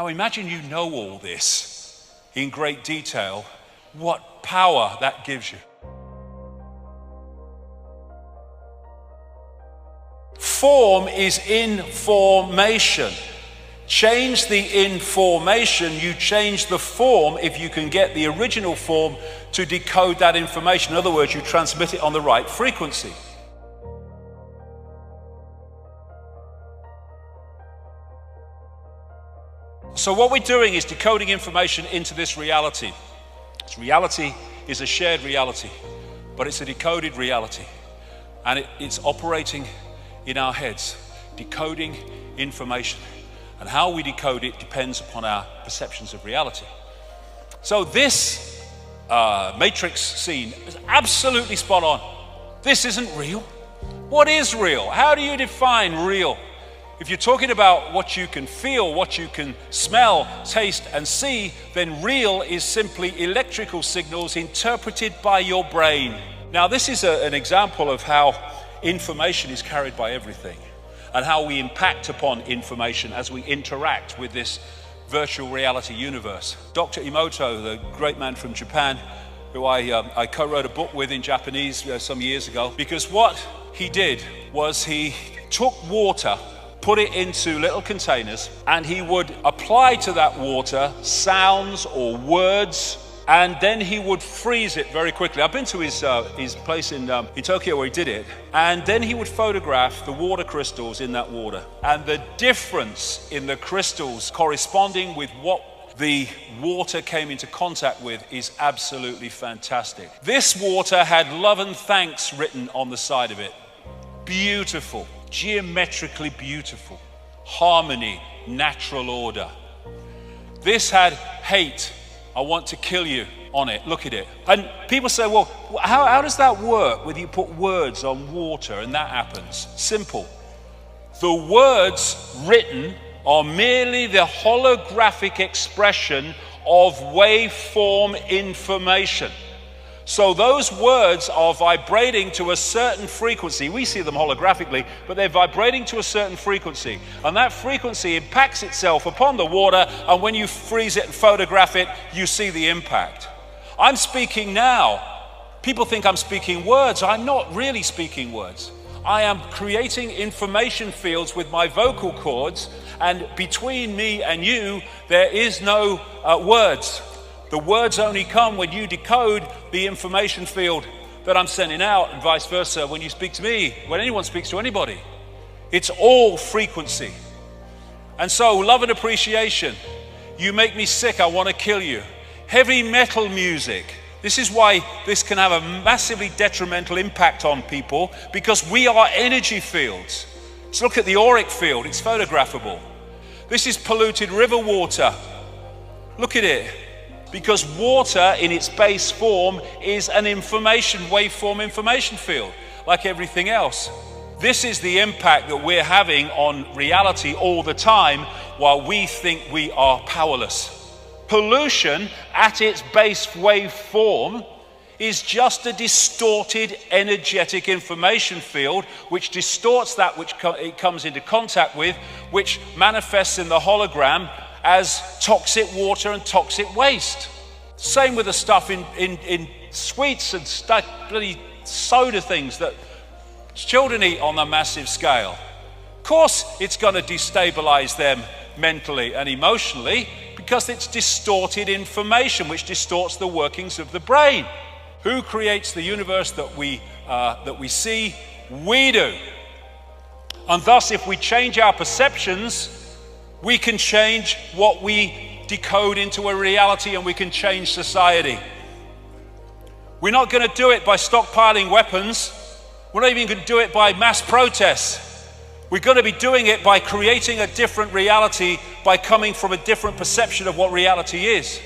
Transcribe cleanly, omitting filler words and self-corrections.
Now imagine you know all this in great detail, what power that gives you. Form is information. Change the information, you change the form if you can get the original form to decode that information. In other words, you transmit it on the right frequency. So what we're doing is decoding information into this reality. This reality is a shared reality, but it's a decoded reality. And it's operating in our heads, decoding information. And how we decode it depends upon our perceptions of reality. So this matrix scene is absolutely spot on. This isn't real. What is real? How do you define real? If you're talking about what you can feel, what you can smell, taste, and see, then real is simply electrical signals interpreted by your brain. Now, this is an example of how information is carried by everything, and how we impact upon information as we interact with this virtual reality universe. Dr. Emoto, the great man from Japan, who I co-wrote a book with in Japanese some years ago, because what he did was he took water, put it into little containers, and he would apply to that water sounds or words, and then he would freeze it very quickly. I've been to his place in Tokyo where he did it, and then he would photograph the water crystals in that water, and the difference in the crystals corresponding with what the water came into contact with is absolutely fantastic. This water had love and thanks written on the side of it. Beautiful, geometrically beautiful, harmony, natural order. This had hate, I want to kill you on it. Look at it. And people say, well, how does that work when you put words on water and that happens? Simple. The words written are merely the holographic expression of waveform information. So those words are vibrating to a certain frequency. We see them holographically, but they're vibrating to a certain frequency. And that frequency impacts itself upon the water, and when you freeze it and photograph it, you see the impact. I'm speaking now. People think I'm speaking words. I'm not really speaking words. I am creating information fields with my vocal cords, and between me and you, there is no words. The words only come when you decode the information field that I'm sending out, and vice versa when you speak to me, when anyone speaks to anybody. It's all frequency. And so, love and appreciation. You make me sick, I want to kill you. Heavy metal music. This is why this can have a massively detrimental impact on people, because we are energy fields. Let's look at the auric field, it's photographable. This is polluted river water. Look at it. Because water in its base form is an waveform information field, like everything else. This is the impact that we're having on reality all the time, while we think we are powerless. Pollution at its base waveform is just a distorted energetic information field, which distorts that which it comes into contact with, which manifests in the hologram as toxic water and toxic waste. Same with the stuff in sweets and bloody soda things that children eat on a massive scale. Of course it's going to destabilize them mentally and emotionally, because it's distorted information which distorts the workings of the brain. Who creates the universe that we see? We do. And thus, if we change our perceptions, we can change what we decode into a reality, and we can change society. We're not going to do it by stockpiling weapons. We're not even going to do it by mass protests. We're going to be doing it by creating a different reality, by coming from a different perception of what reality is.